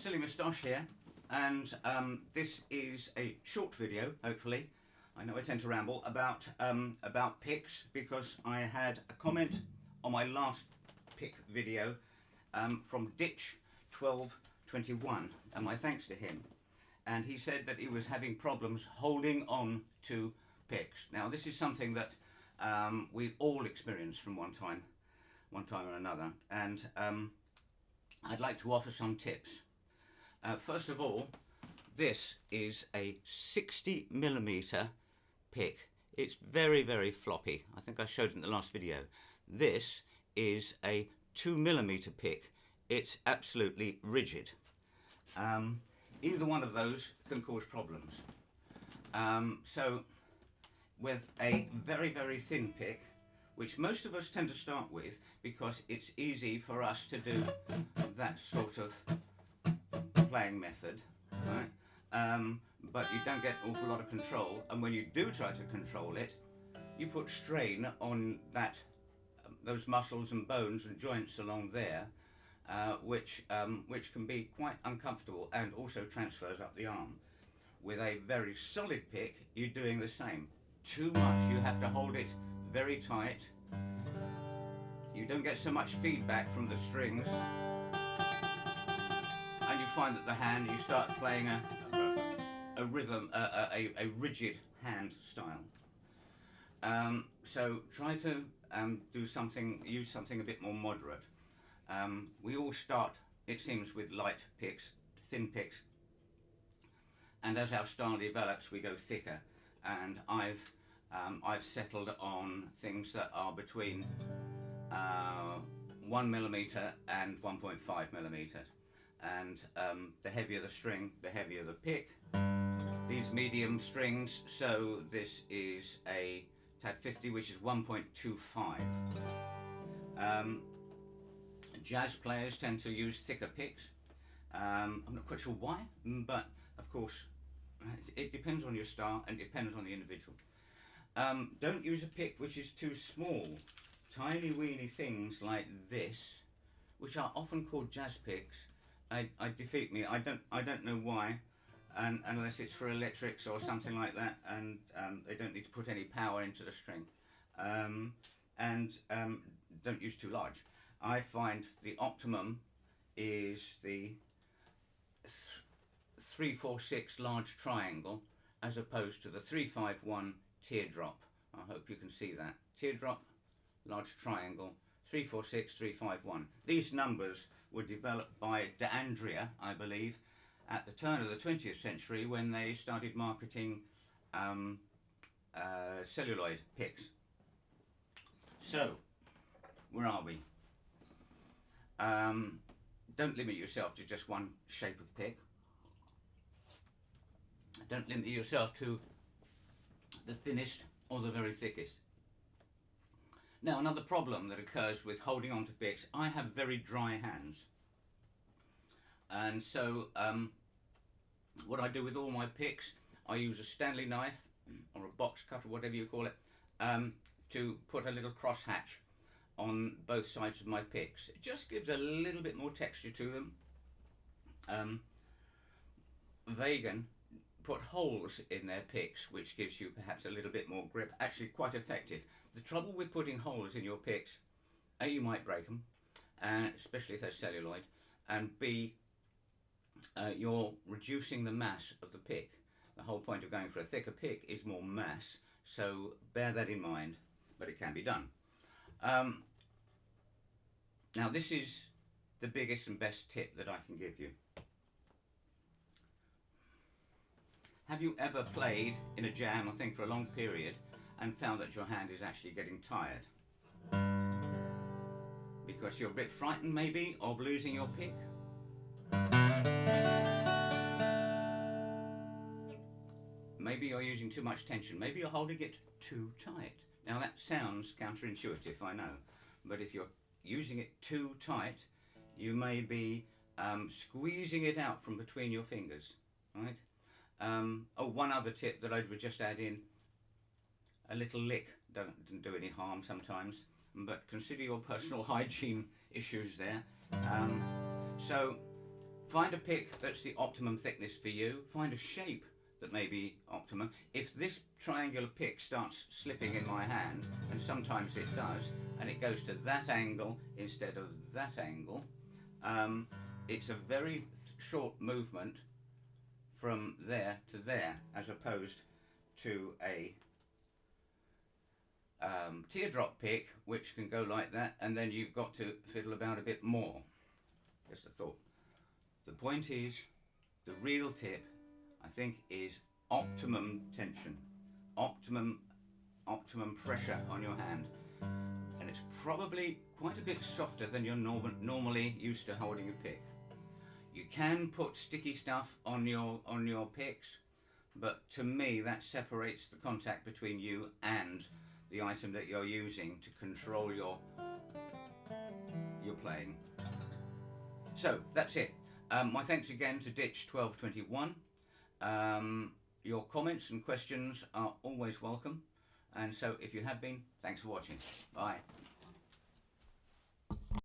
Silly Moustache here, and this is a short video, hopefully. I know I tend to ramble about picks because I had a comment on my last pick video from Ditch 1221, and my thanks to him. And he said that he was having problems holding on to picks. Now this is something that we all experience from one time or another, and I'd like to offer some tips. First of all, this is a 60mm pick. It's very, very floppy. I think I showed it in the last video. This is a 2mm pick. It's absolutely rigid. Either one of those can cause problems. So with a very, very thin pick, which most of us tend to start with because it's easy for us to do that sort of playing method, right? But you don't get an awful lot of control, and when you do try to control it, you put strain on those muscles and bones and joints along there, which can be quite uncomfortable and also transfers up the arm. With a very solid pick, you're doing the same. Too much, you have to hold it very tight. You don't get so much feedback from the strings, and you find that the hand, you start playing a rhythm, a rigid hand style. So try to use something a bit more moderate. We all start, it seems, with light picks, thin picks, and as our style develops, we go thicker. And I've settled on things that are between 1mm and 1.5mm. And the heavier the string, the heavier the pick. These medium strings, so this is a TAD 50, which is 1.25. Jazz players tend to use thicker picks. I'm not quite sure why, but of course it depends on your style and depends on the individual. Don't use a pick which is too small. Tiny weeny things like this, which are often called jazz picks, defeat me. I don't know why, and unless it's for electrics or something like that, and they don't need to put any power into the string. Don't use too large. I find the optimum is the 3-4-6 large triangle, as opposed to the 3-5-1 teardrop. I hope you can see that. Teardrop, large triangle, 3-4-6, 3-5-1. These numbers were developed by D'Andrea, I believe, at the turn of the 20th century when they started marketing celluloid picks. So, where are we? Don't limit yourself to just one shape of pick. Don't limit yourself to the thinnest or the very thickest. Now, another problem that occurs with holding on to picks, I have very dry hands. And so what I do with all my picks, I use a Stanley knife or a box cutter, whatever you call it, to put a little crosshatch on both sides of my picks. It just gives a little bit more texture to them. Vegan put holes in their picks, which gives you perhaps a little bit more grip. Actually quite effective. The trouble with putting holes in your picks, A, you might break them, especially if they're celluloid, and B, you're reducing the mass of the pick. The whole point of going for a thicker pick is more mass, so bear that in mind, but it can be done. Now this is the biggest and best tip that I can give you. Have you ever played in a jam or thing for a long period and found that your hand is actually getting tired? Because you're a bit frightened maybe of losing your pick? Maybe you're using too much tension. Maybe you're holding it too tight. Now that sounds counterintuitive, I know. But if you're using it too tight, you may be squeezing it out from between your fingers, right? Oh, one other tip that I would just add in, a little lick doesn't do any harm sometimes, but consider your personal hygiene issues there. So Find a pick that's the optimum thickness for you. Find a shape that may be optimum. If this triangular pick starts slipping in my hand, and sometimes it does, and it goes to that angle instead of that angle, it's a very short movement from there to there, as opposed to a teardrop pick, which can go like that, and then you've got to fiddle about a bit more. Just a thought. The point is, the real tip, I think, is optimum tension, optimum pressure on your hand, and it's probably quite a bit softer than you're normally used to holding a pick. You can put sticky stuff on your picks, but to me that separates the contact between you and the item that you're using to control your playing. So that's it. My thanks again to Ditch 1221. Your comments and questions are always welcome, and so if you have been, thanks for watching. Bye.